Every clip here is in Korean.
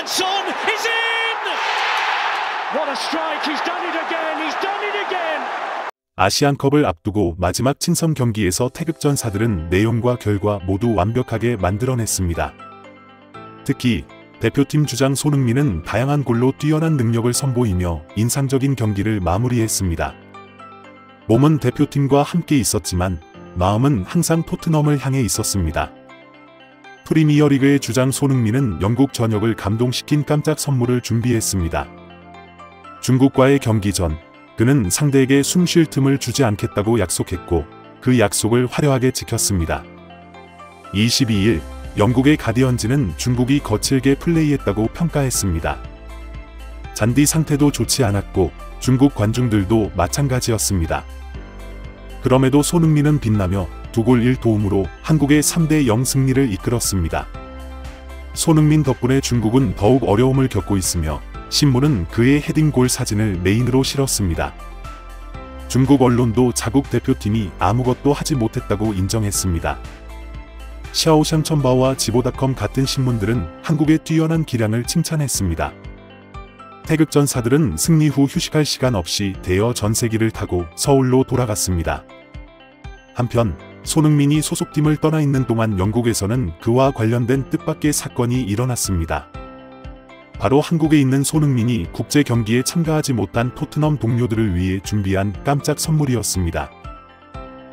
and Son is in! What a strike, he's done it again, he's done it again! 아시안컵을 앞두고 마지막 친선 경기에서 태극전사들은 내용과 결과 모두 완벽하게 만들어냈습니다. 특히 대표팀 주장 손흥민은 다양한 골로 뛰어난 능력을 선보이며 인상적인 경기를 마무리했습니다. 몸은 대표팀과 함께 있었지만 마음은 항상 토트넘을 향해 있었습니다. 프리미어리그의 주장 손흥민은 영국 전역을 감동시킨 깜짝 선물을 준비했습니다. 중국과의 경기 전 그는 상대에게 숨 쉴 틈을 주지 않겠다고 약속했고 그 약속을 화려하게 지켰습니다. 22일 영국의 가디언지는 중국이 거칠게 플레이했다고 평가했습니다. 잔디 상태도 좋지 않았고 중국 관중들도 마찬가지였습니다. 그럼에도 손흥민은 빛나며 2골 1도움으로 한국의 3대0 승리를 이끌었습니다. 손흥민 덕분에 중국은 더욱 어려움을 겪고 있으며 신문은 그의 헤딩골 사진을 메인으로 실었습니다. 중국 언론도 자국 대표팀이 아무것도 하지 못했다고 인정했습니다. 샤오샹천바오와 지보닷컴 같은 신문들은 한국의 뛰어난 기량을 칭찬했습니다. 태극전사들은 승리 후 휴식할 시간 없이 대여 전세기를 타고 서울로 돌아갔습니다. 한편 손흥민이 소속팀을 떠나 있는 동안 영국에서는 그와 관련된 뜻밖의 사건이 일어났습니다. 바로 한국에 있는 손흥민이 국제 경기에 참가하지 못한 토트넘 동료들을 위해 준비한 깜짝 선물이었습니다.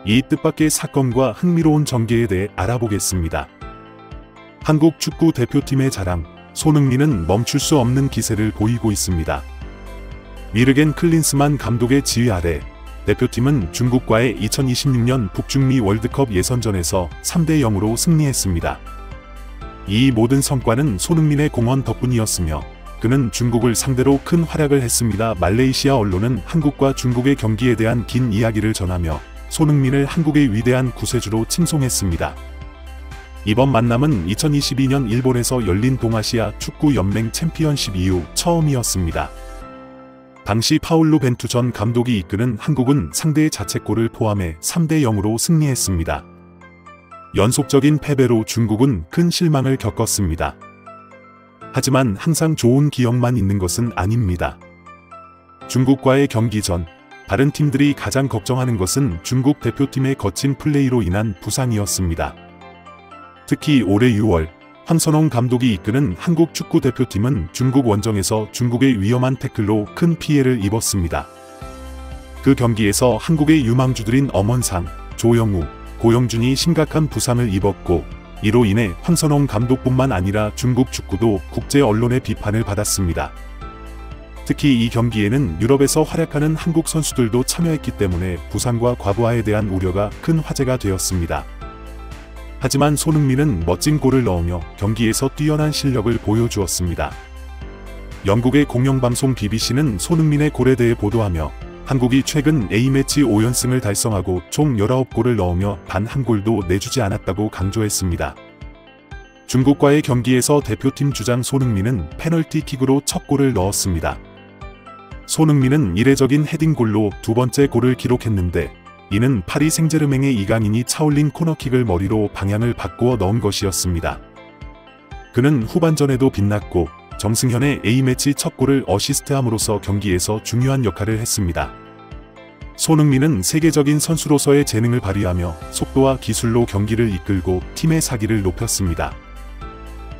이 뜻밖의 사건과 흥미로운 전개에 대해 알아보겠습니다. 한국 축구 대표팀의 자랑, 손흥민은 멈출 수 없는 기세를 보이고 있습니다. 미르겐 클린스만 감독의 지휘 아래 대표팀은 중국과의 2026년 북중미 월드컵 예선전에서 3대0으로 승리했습니다. 이 모든 성과는 손흥민의 공헌 덕분이었으며 그는 중국을 상대로 큰 활약을 했습니다. 말레이시아 언론은 한국과 중국의 경기에 대한 긴 이야기를 전하며 손흥민을 한국의 위대한 구세주로 칭송했습니다. 이번 만남은 2022년 일본에서 열린 동아시아 축구 연맹 챔피언십 이후 처음이었습니다. 당시 파울루 벤투 전 감독이 이끄는 한국은 상대의 자책골을 포함해 3대0으로 승리했습니다. 연속적인 패배로 중국은 큰 실망을 겪었습니다. 하지만 항상 좋은 기억만 있는 것은 아닙니다. 중국과의 경기 전 다른 팀들이 가장 걱정하는 것은 중국 대표팀의 거친 플레이로 인한 부상이었습니다. 특히 올해 6월 황선홍 감독이 이끄는 한국 축구 대표팀은 중국 원정에서 중국의 위험한 태클로 큰 피해를 입었습니다. 그 경기에서 한국의 유망주들인 엄원상, 조영우, 고영준이 심각한 부상을 입었고 이로 인해 황선홍 감독뿐만 아니라 중국 축구도 국제 언론의 비판을 받았습니다. 특히 이 경기에는 유럽에서 활약하는 한국 선수들도 참여했기 때문에 부상과 과부하에 대한 우려가 큰 화제가 되었습니다. 하지만 손흥민은 멋진 골을 넣으며 경기에서 뛰어난 실력을 보여주었습니다. 영국의 공영방송 BBC는 손흥민의 골에 대해 보도하며 한국이 최근 A매치 5연승을 달성하고 총 19골을 넣으며 단 한 골도 내주지 않았다고 강조했습니다. 중국과의 경기에서 대표팀 주장 손흥민은 페널티킥으로 첫 골을 넣었습니다. 손흥민은 이례적인 헤딩골로 두 번째 골을 기록했는데 이는 파리 생제르맹의 이강인이 차올린 코너킥을 머리로 방향을 바꾸어 넣은 것이었습니다. 그는 후반전에도 빛났고 정승현의 A매치 첫 골을 어시스트함으로써 경기에서 중요한 역할을 했습니다. 손흥민은 세계적인 선수로서의 재능을 발휘하며 속도와 기술로 경기를 이끌고 팀의 사기를 높였습니다.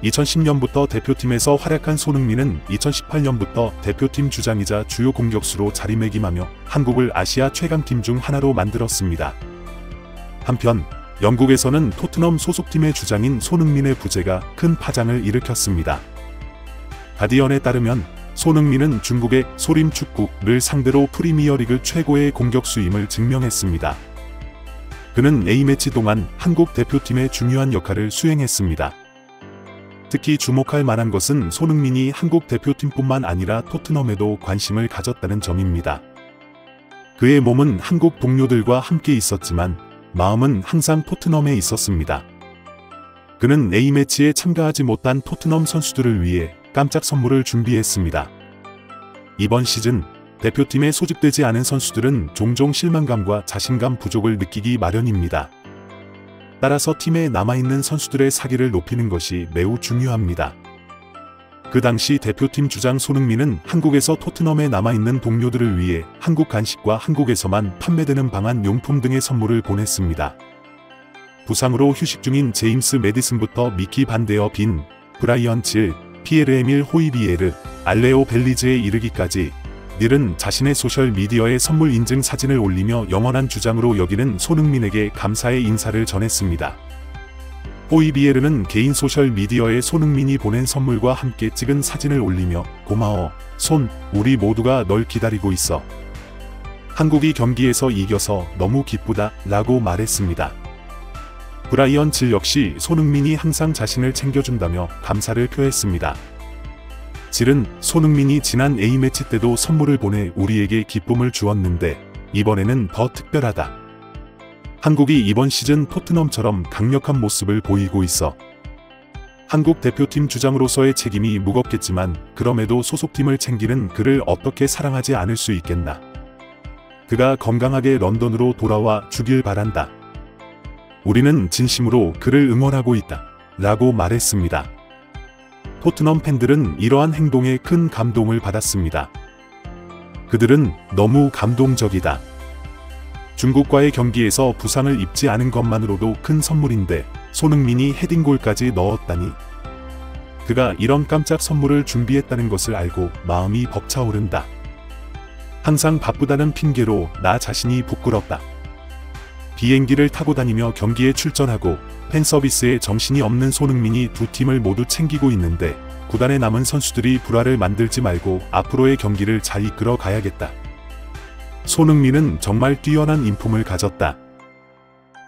2010년부터 대표팀에서 활약한 손흥민은 2018년부터 대표팀 주장이자 주요 공격수로 자리매김하며 한국을 아시아 최강팀 중 하나로 만들었습니다. 한편 영국에서는 토트넘 소속팀의 주장인 손흥민의 부재가 큰 파장을 일으켰습니다. 가디언에 따르면 손흥민은 중국의 소림 축구를 상대로 프리미어리그 최고의 공격수임을 증명했습니다. 그는 A매치 동안 한국 대표팀의 중요한 역할을 수행했습니다. 특히 주목할 만한 것은 손흥민이 한국 대표팀뿐만 아니라 토트넘에도 관심을 가졌다는 점입니다. 그의 몸은 한국 동료들과 함께 있었지만 마음은 항상 토트넘에 있었습니다. 그는 A매치에 참가하지 못한 토트넘 선수들을 위해 깜짝 선물을 준비했습니다. 이번 시즌 대표팀에 소집되지 않은 선수들은 종종 실망감과 자신감 부족을 느끼기 마련입니다. 따라서 팀에 남아있는 선수들의 사기를 높이는 것이 매우 중요합니다. 그 당시 대표팀 주장 손흥민은 한국에서 토트넘에 남아있는 동료들을 위해 한국 간식과 한국에서만 판매되는 방한 용품 등의 선물을 보냈습니다. 부상으로 휴식 중인 제임스 매디슨부터 미키 반데어 빈, 브라이언 질, 피에르 에밀 호이비에르, 알레오 벨리즈에 이르기까지 닐은 자신의 소셜미디어에 선물 인증 사진을 올리며 영원한 주장으로 여기는 손흥민에게 감사의 인사를 전했습니다. 호이비에르는 개인 소셜미디어에 손흥민이 보낸 선물과 함께 찍은 사진을 올리며 "고마워, 손, 우리 모두가 널 기다리고 있어. 한국이 경기에서 이겨서 너무 기쁘다" 라고 말했습니다. 브라이언 질 역시 손흥민이 항상 자신을 챙겨준다며 감사를 표했습니다. 질은 "손흥민이 지난 A매치 때도 선물을 보내 우리에게 기쁨을 주었는데 이번에는 더 특별하다. 한국이 이번 시즌 토트넘처럼 강력한 모습을 보이고 있어. 한국 대표팀 주장으로서의 책임이 무겁겠지만 그럼에도 소속팀을 챙기는 그를 어떻게 사랑하지 않을 수 있겠나. 그가 건강하게 런던으로 돌아와 주길 바란다. 우리는 진심으로 그를 응원하고 있다" 라고 말했습니다. 토트넘 팬들은 이러한 행동에 큰 감동을 받았습니다. 그들은 "너무 감동적이다. 중국과의 경기에서 부상을 입지 않은 것만으로도 큰 선물인데 손흥민이 헤딩골까지 넣었다니. 그가 이런 깜짝 선물을 준비했다는 것을 알고 마음이 벅차오른다. 항상 바쁘다는 핑계로 나 자신이 부끄럽다. 비행기를 타고 다니며 경기에 출전하고 팬서비스에 정신이 없는 손흥민이 두 팀을 모두 챙기고 있는데 구단에 남은 선수들이 불화를 만들지 말고 앞으로의 경기를 잘 이끌어 가야겠다. 손흥민은 정말 뛰어난 인품을 가졌다.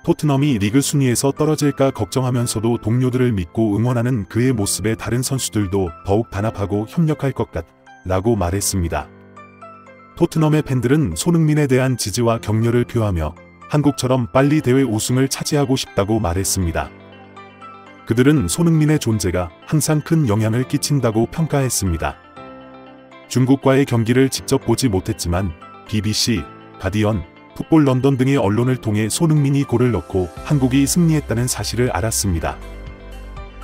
토트넘이 리그 순위에서 떨어질까 걱정하면서도 동료들을 믿고 응원하는 그의 모습에 다른 선수들도 더욱 단합하고 협력할 것 같다 라고 말했습니다. 토트넘의 팬들은 손흥민에 대한 지지와 격려를 표하며 한국처럼 빨리 대회 우승을 차지하고 싶다고 말했습니다. 그들은 손흥민의 존재가 항상 큰 영향을 끼친다고 평가했습니다. 중국과의 경기를 직접 보지 못했지만 BBC, 가디언, 풋볼 런던 등의 언론을 통해 손흥민이 골을 넣고 한국이 승리했다는 사실을 알았습니다.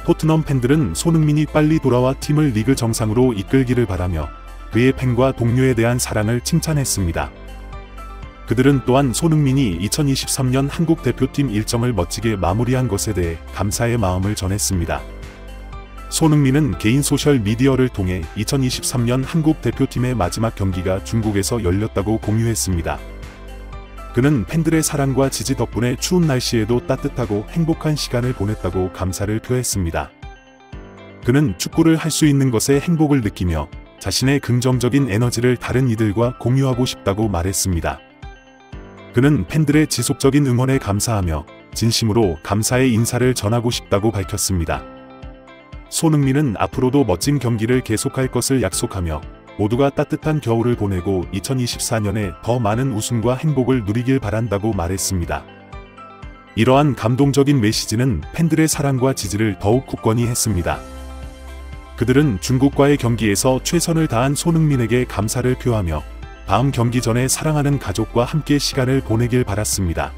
토트넘 팬들은 손흥민이 빨리 돌아와 팀을 리그 정상으로 이끌기를 바라며 그의 팬과 동료에 대한 사랑을 칭찬했습니다. 그들은 또한 손흥민이 2023년 한국 대표팀 일정을 멋지게 마무리한 것에 대해 감사의 마음을 전했습니다. 손흥민은 개인 소셜미디어를 통해 2023년 한국 대표팀의 마지막 경기가 중국에서 열렸다고 공유했습니다. 그는 팬들의 사랑과 지지 덕분에 추운 날씨에도 따뜻하고 행복한 시간을 보냈다고 감사를 표했습니다. 그는 축구를 할 수 있는 것에 행복을 느끼며 자신의 긍정적인 에너지를 다른 이들과 공유하고 싶다고 말했습니다. 그는 팬들의 지속적인 응원에 감사하며 진심으로 감사의 인사를 전하고 싶다고 밝혔습니다. 손흥민은 앞으로도 멋진 경기를 계속할 것을 약속하며 모두가 따뜻한 겨울을 보내고 2024년에 더 많은 우승과 행복을 누리길 바란다고 말했습니다. 이러한 감동적인 메시지는 팬들의 사랑과 지지를 더욱 굳건히 했습니다. 그들은 중국과의 경기에서 최선을 다한 손흥민에게 감사를 표하며 다음 경기 전에 사랑하는 가족과 함께 시간을 보내길 바랐습니다.